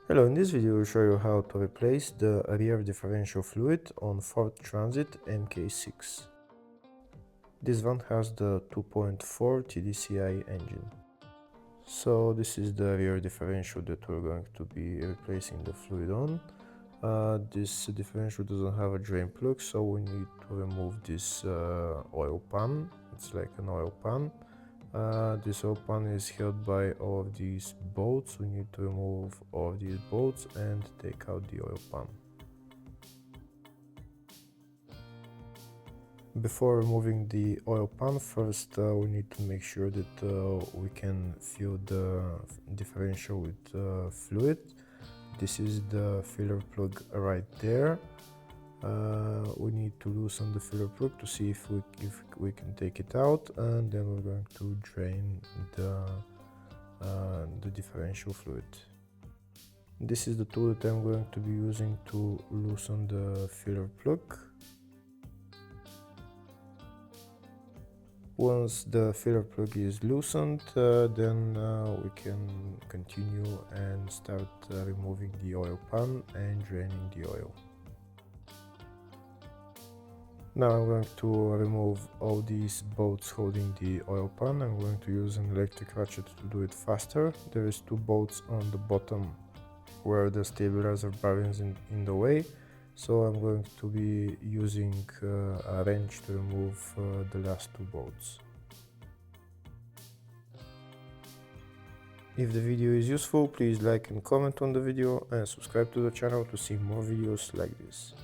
Hello, in this video I will show you how to replace the rear differential fluid on Ford Transit MK6. This one has the 2.4 TDCI engine. So this is the rear differential that we're going to be replacing the fluid on. This differential doesn't have a drain plug, so we need to remove this oil pan. It's like an oil pan. This oil pan is held by all of these bolts. We need to remove all of these bolts and take out the oil pan. Before removing the oil pan, first we need to make sure that we can fill the differential with fluid. This is the filler plug right there. We need to loosen the filler plug to see if we can take it out, and then we're going to drain the differential fluid. This is the tool that I'm going to be using to loosen the filler plug. Once the filler plug is loosened, then we can continue and start removing the oil pan and draining the oil. Now I'm going to remove all these bolts holding the oil pan. I'm going to use an electric ratchet to do it faster. There is two bolts on the bottom where the stabilizer bar is in the way, so I'm going to be using a wrench to remove the last two bolts. If the video is useful, please like and comment on the video and subscribe to the channel to see more videos like this.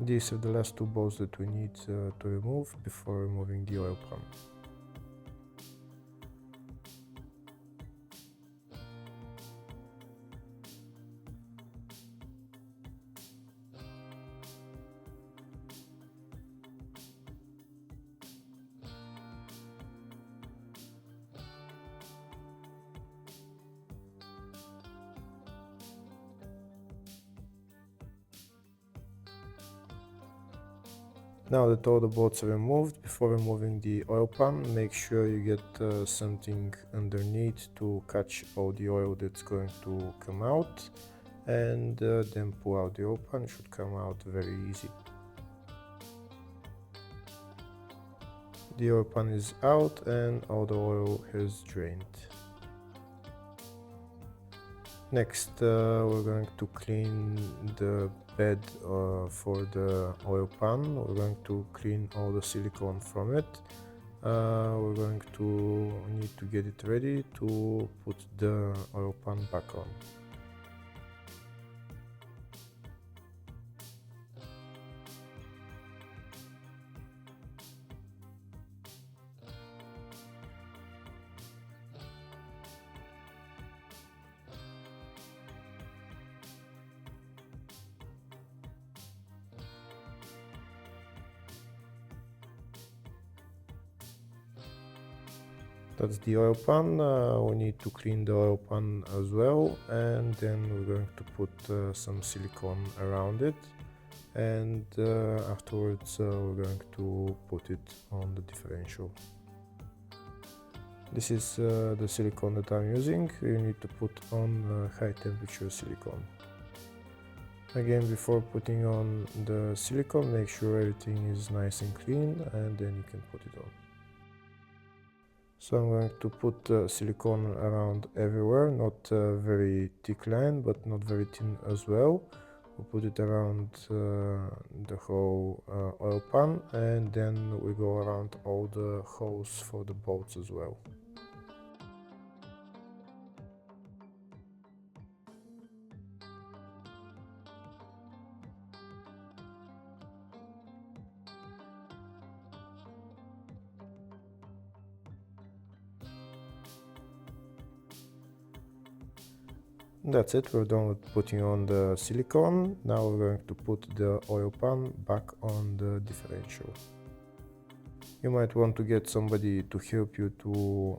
These are the last two bolts that we need to remove before removing the oil pan. Now that all the bolts are removed, before removing the oil pan, make sure you get something underneath to catch all the oil that's going to come out, and then pull out the oil pan. It should come out very easy. The oil pan is out and all the oil has drained. Next, we're going to clean the bed for the oil pan. We're going to clean all the silicone from it. We're going to need to get it ready to put the oil pan back on. That's the oil pan. We need to clean the oil pan as well, and then we're going to put some silicone around it, and afterwards we're going to put it on the differential. This is the silicone that I'm using. You need to put on high temperature silicone. Again, before putting on the silicone, make sure everything is nice and clean, and then you can put it on. So I'm going to put silicone around everywhere, not very thick line, but not very thin as well. We'll put it around the whole oil pan, and then we go around all the holes for the bolts as well. That's it, we're done with putting on the silicone. Now we're going to put the oil pan back on the differential. You might want to get somebody to help you to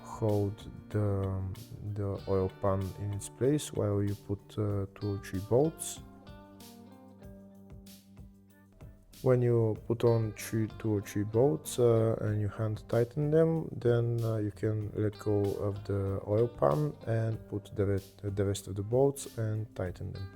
hold the oil pan in its place while you put 2 or 3 bolts. When you put on 2 or 3 bolts and you hand tighten them, then you can let go of the oil pan and put the rest of the bolts and tighten them.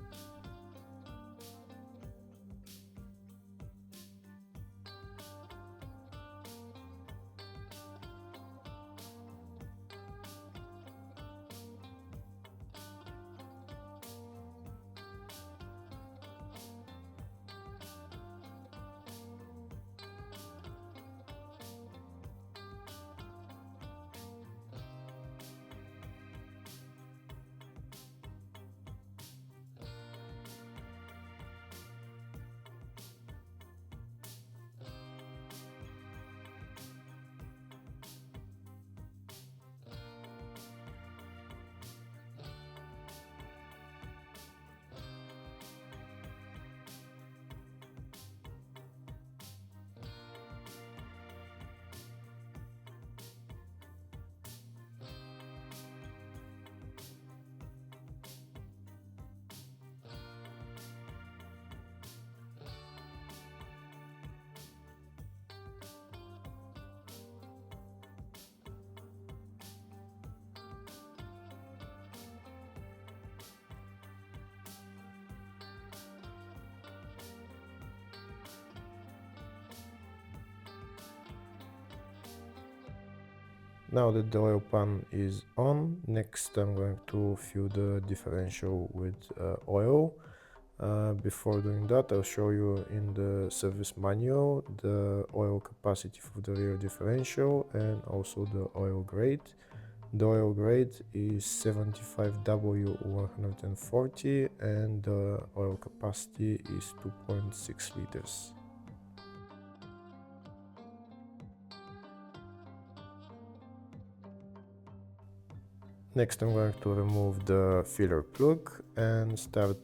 Now that the oil pan is on, next I'm going to fill the differential with oil. Before doing that, I'll show you in the service manual the oil capacity for the rear differential and also the oil grade. The oil grade is 75W140 and the oil capacity is 2.6 liters. Next I'm going to remove the filler plug and start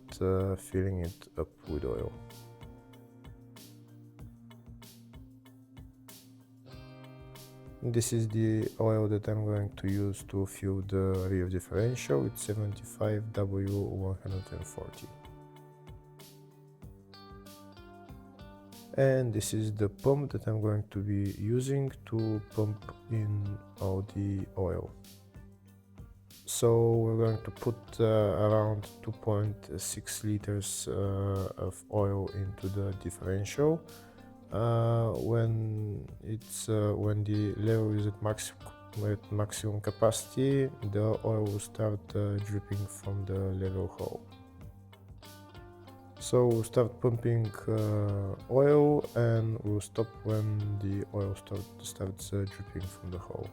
filling it up with oil. This is the oil that I'm going to use to fill the rear differential. It's 75W140. And this is the pump that I'm going to be using to pump in all the oil. So we're going to put around 2.6 liters of oil into the differential. When the level is at maximum capacity, the oil will start dripping from the level hole. So we'll start pumping oil and we'll stop when the oil starts dripping from the hole.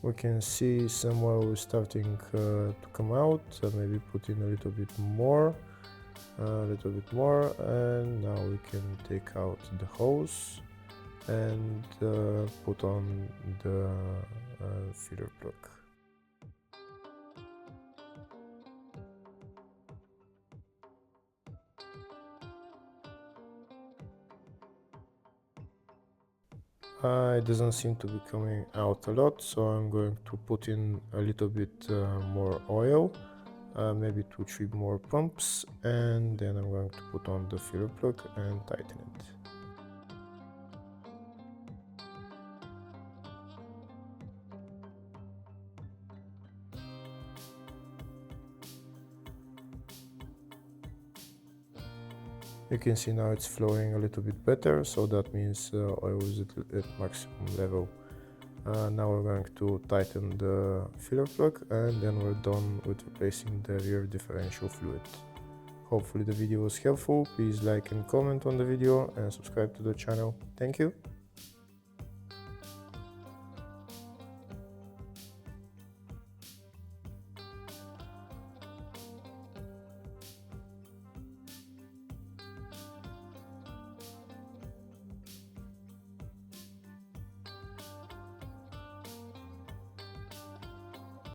We can see some oil is starting to come out. Maybe put in a little bit more, and now we can take out the hose and put on the filler plug. It doesn't seem to be coming out a lot, so I'm going to put in a little bit more oil, maybe 2-3 more pumps, and then I'm going to put on the filler plug and tighten it. You can see now it's flowing a little bit better, so that means oil is at maximum level. Now we're going to tighten the filler plug, and then we're done with replacing the rear differential fluid. Hopefully the video was helpful. Please like and comment on the video and subscribe to the channel. Thank you.